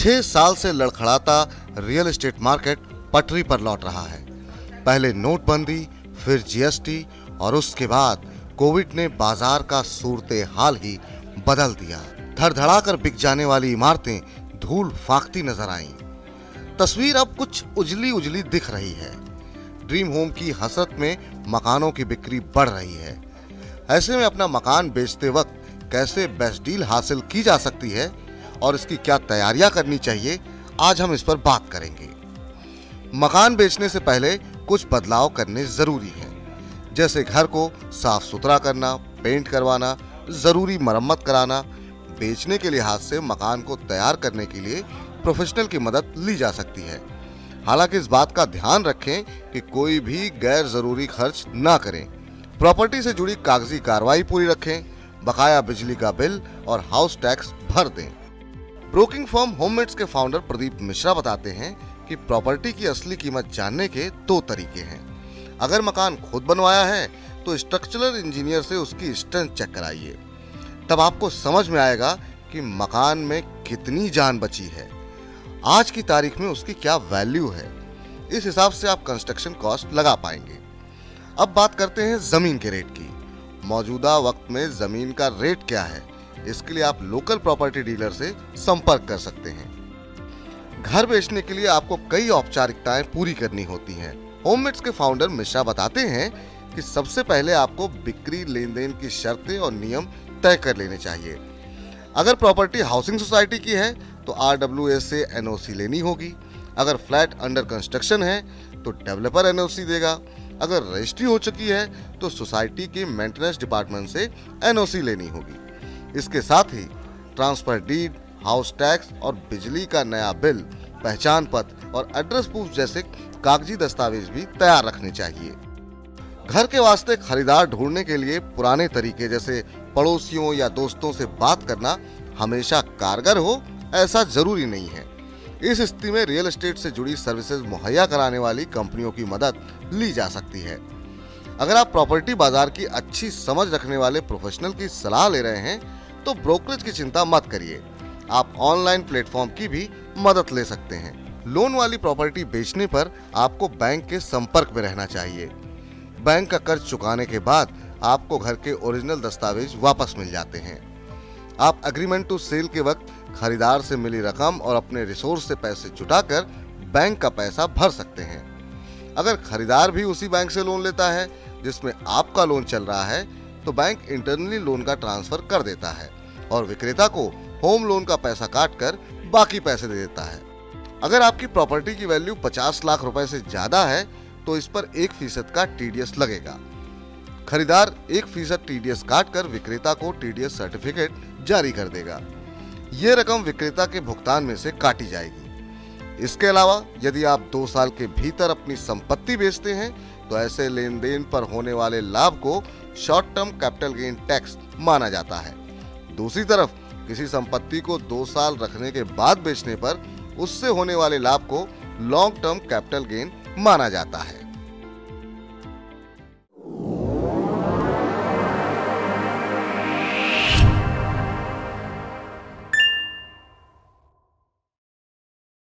6 साल से लड़खड़ाता real estate market पटरी पर लौट रहा है। पहले नोटबंदी, फिर जीएसटी और उसके बाद कोविड ने बाजार का सूरते हाल ही बदल दिया। धड़धड़ाकर बिक जाने वाली इमारतें धूल फाकती नजर आईं। तस्वीर अब कुछ उजली उजली दिख रही है। ड्रीम होम की हसरत में मकानों की बिक्री बढ़ रही है। ऐसे में अपना मकान बेचते वक्त कैसे बेस्ट डील हासिल की जा सकती है और इसकी क्या तैयारियां करनी चाहिए, आज हम इस पर बात करेंगे। मकान बेचने से पहले कुछ बदलाव करने जरूरी है, जैसे घर को साफ सुथरा करना, पेंट करवाना, जरूरी मरम्मत कराना। बेचने के लिहाज से मकान को तैयार करने के लिए प्रोफेशनल की मदद ली जा सकती है। हालांकि इस बात का ध्यान रखें कि कोई भी गैर जरूरी खर्च ना करें। प्रॉपर्टी से जुड़ी कागजी कार्रवाई पूरी रखें, बकाया बिजली का बिल और हाउस टैक्स भर दें। ब्रोकिंग फर्म होममेड्स के फाउंडर प्रदीप मिश्रा बताते हैं कि प्रॉपर्टी की असली कीमत जानने के 2 तरीके हैं। अगर मकान खुद बनवाया है तो स्ट्रक्चरल इंजीनियर से उसकी स्ट्रेंथ चेक कराइए। तब आपको समझ में आएगा कि मकान में कितनी जान बची है, आज की तारीख में उसकी क्या वैल्यू है। इस हिसाब से आप कंस्ट्रक्शन कॉस्ट लगा पाएंगे। अब बात करते हैं जमीन के रेट की। मौजूदा वक्त में जमीन का रेट क्या है, इसके लिए आप लोकल प्रॉपर्टी डीलर से संपर्क कर सकते हैं। घर बेचने के लिए आपको कई औपचारिकताएं पूरी करनी होती हैं। होममेड्स के फाउंडर मिश्रा बताते हैं कि सबसे पहले आपको बिक्री लेन देन की शर्तें और नियम तय कर लेने चाहिए। अगर प्रॉपर्टी हाउसिंग सोसाइटी की है तो RWA से NOC लेनी होगी। अगर फ्लैट अंडर कंस्ट्रक्शन है तो डेवलपर NOC देगा। अगर रजिस्ट्री हो चुकी है तो सोसाइटी के मेंटेनेंस डिपार्टमेंट से NOC लेनी होगी। इसके साथ ही ट्रांसफर डीड, हाउस टैक्स और बिजली का नया बिल, पहचान पत्र और एड्रेस प्रूफ जैसे कागजी दस्तावेज भी तैयार रखने चाहिए। घर के वास्ते खरीदार ढूंढने के लिए पुराने तरीके जैसे पड़ोसियों या दोस्तों से बात करना हमेशा कारगर हो, ऐसा जरूरी नहीं है। इस स्थिति में रियल एस्टेट से जुड़ी सर्विसेज मुहैया कराने वाली कंपनियों की मदद ली जा सकती है। अगर आप प्रॉपर्टी बाजार की अच्छी समझ रखने वाले प्रोफेशनल की सलाह ले रहे हैं तो ब्रोकरेज की चिंता मत करिए। आप ऑनलाइन प्लेटफॉर्म की भी मदद ले सकते हैं। लोन वाली प्रॉपर्टी बेचने पर आपको बैंक के संपर्क में रहना चाहिए। बैंक का कर्ज चुकाने के बाद आपको घर के ओरिजिनल दस्तावेज वापस मिल जाते हैं। आप एग्रीमेंट टू सेल के वक्त खरीदार से मिली रकम और अपने रिसोर्स से पैसे जुटाकर बैंक का पैसा भर सकते हैं। अगर खरीदार भी उसी बैंक से लोन लेता है जिसमें आपका लोन चल रहा है तो बैंक इंटरनली लोन का ट्रांसफर कर देता है और विक्रेता को होम लोन का पैसा काटकर बाकी पैसे दे देता है। अगर आपकी प्रॉपर्टी की वैल्यू 50 लाख रुपए से ज्यादा है तो इस पर 1% का TDS लगेगा। खरीदार 1% TDS काटकर विक्रेता को TDS सर्टिफिकेट जारी कर देगा। ये रकम विक्रेता के भुगतान में से काटी जाएगी। इसके अलावा यदि आप 2 साल के भीतर अपनी संपत्ति बेचते हैं तो ऐसे लेन देन पर होने वाले लाभ को short term capital gain tax माना जाता है। दूसरी तरफ किसी संपत्ति को 2 साल रखने के बाद बेचने पर उससे होने वाले लाभ को लॉन्ग टर्म कैपिटल गेन माना जाता है।